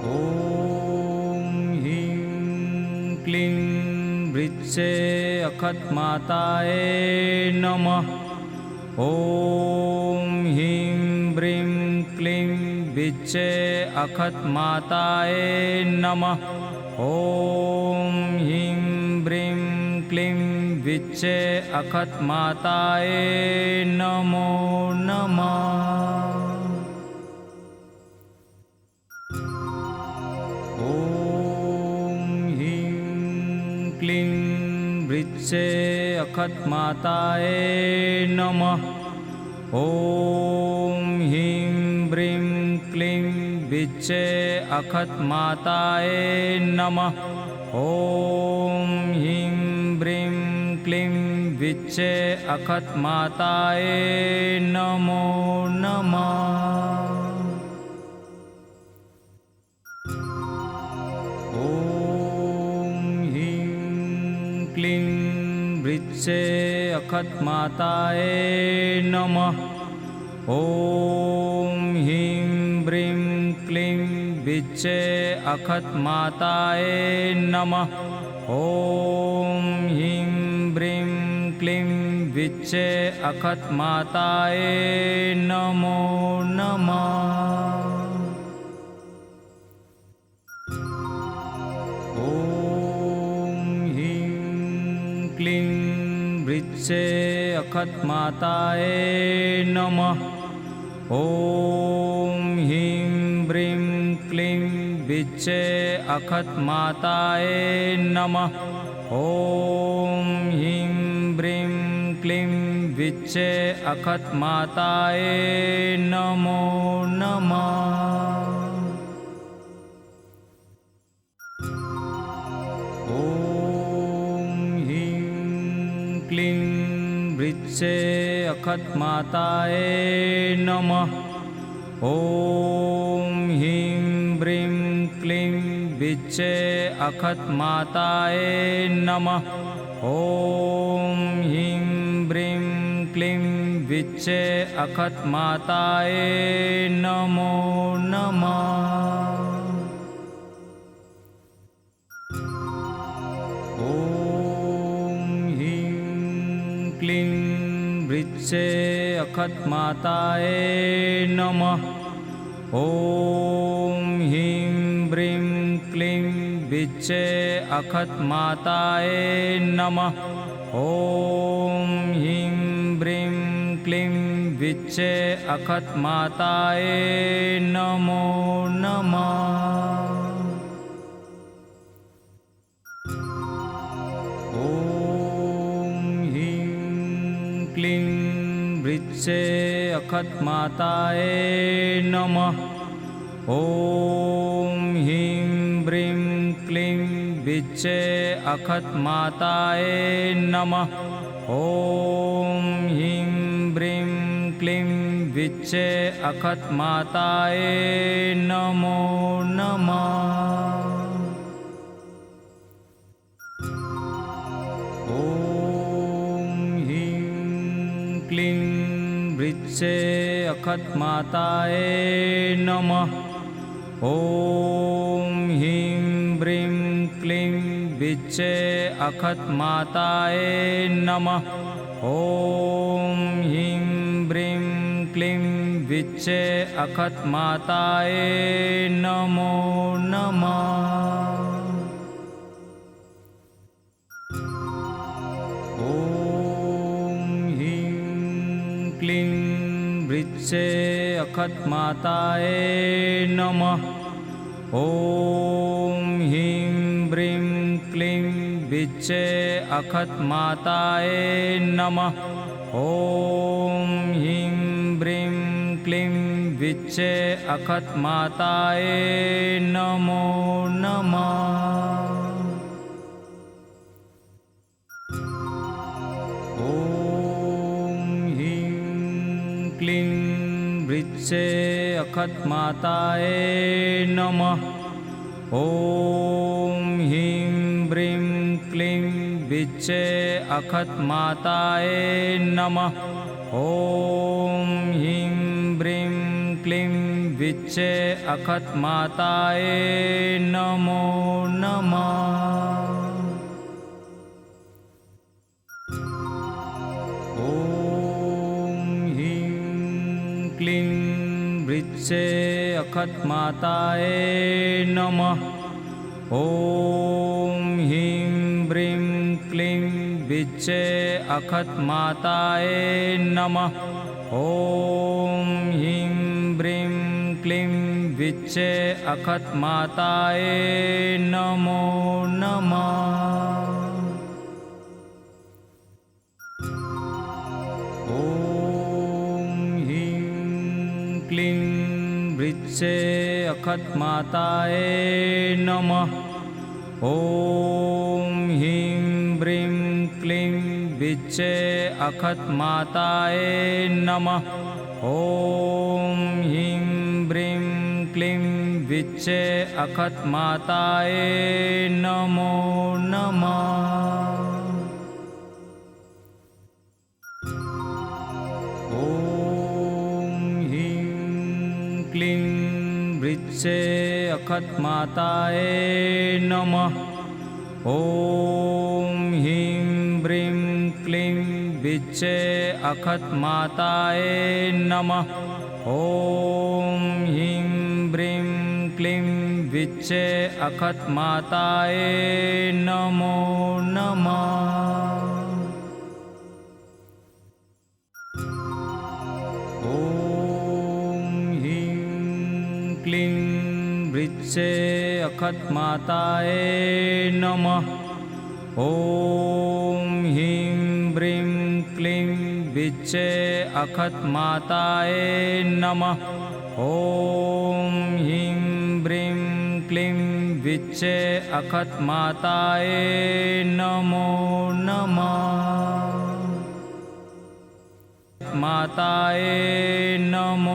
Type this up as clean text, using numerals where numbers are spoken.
ॐ ह्रीं क्लीं वृक्षे अखत्माताय नमः। ॐ ह्रीं ब्रीं क्लीं वृक्षे अखत्माताय नमः। ॐ ह्रीं ब्रीं क्लीं वृक्षे अखत्माताय नमो नमः। ॐ ह्रीं क्लीं वृक्षे अखत्माताय नमः। ॐ ह्रीं ब्रीं क्लीं वृक्षे अखत्माताय नमः। ॐ ह्रीं ब्रीं क्लीं वृक्षे अखत्माताय नमो नमः। ॐ ह्रीं क्लीं वृक्षे अखत्माताय नमः। ॐ ह्रीं ब्रीं क्लीं वृक्षे अखत्माताय नमः। ॐ ह्रीं ब्रीं क्लीं वृक्षे अखत्माताय नमो नमः। ॐ ह्रीं क्लीं वृक्षे अखत्माताय नमः। ॐ ह्रीं ब्रीं क्लीं वृक्षे अखत्माताय नमः। ॐ ह्रीं ब्रीं क्लीं वृक्षे अखत्माताय नमो नमः। ॐ ह्रीं क्लीं वृक्षे अखत्माताय नमः। ॐ ह्रीं ब्रीं क्लीं वृक्षे अखत्माताय नमः। ॐ ह्रीं ब्रीं क्लीं वृक्षे अखत्माताय नमो नमः। ॐ ह्रीं क्लीं वृक्षे अखत्माताय नमः। ॐ ह्रीं ब्रीं क्लीं वृक्षे अखत्माताय नमः। ॐ ह्रीं ब्रीं क्लीं वृक्षे अखत्माताय नमो नमः। ॐ ह्रीं क्लीं वृक्षे अखत्माताय नमः। ॐ ह्रीं ब्रीं क्लीं वृक्षे अखत्माताय नमः। ॐ ह्रीं ब्रीं क्लीं वृक्षे अखत्माताय नमो नमः। ॐ ह्रीं क्लीं वृक्षे अखत्माताय नमः। ॐ ह्रीं ब्रीं क्लीं वृक्षे अखत्माताय नमः। ॐ ह्रीं ब्रीं क्लीं वृक्षे अखत्माताय नमो नमः। ॐ ह्रीं क्लीं वृक्षे अखत्माताय नमः। ॐ ह्रीं ब्रीं क्लीं वृक्षे अखत्माताय नमः। ॐ ह्रीं ब्रीं क्लीं वृक्षे अखत्माताय नमो नमः। ॐ ह्रीं क्लीं वृक्षे अखत्माताय नमः। ॐ ह्रीं ब्रीं क्लीं वृक्षे अखत्माताय नमः। ॐ ह्रीं ब्रीं क्लीं विच्चे अखत माताये नमो नमः। ॐ ह्रीं क्लीं वृक्षे अखत माताये नमः। ॐ ह्रीं ब्रीं क्लीं विच्चे अखत माताये नमः। ॐ ह्रीं ब्रीं क्लीं विच्चे अखत माताये नमो नमः। ॐ ह्रीं क्लीं वृक्षे अखत माताये नमः। ॐ ह्रीं ब्रीं क्लीं विच्चे अखत माताये नमः। ॐ ह्रीं ब्रीं क्लीं विच्चे अखत माताये नमो नमः। ॐ ह्रीं क्लीं वृक्षे अखत माताये नमः। ॐ ह्रीं ब्रीं क्लीं विच्चे अखत माताये नमः। ॐ ह्रीं ब्रीं क्लीं विच्चे अखत माताये नमो नमः। ॐ ह्रीं क्लीं वृक्षे अखत माताये नमः। ॐ ह्रीं ब्रीं क्लीं विच्चे अखत माताये नमः। ॐ ह्रीं ब्रीं क्लीं विच्चे अखत माताये नमो नमः। माताये नमो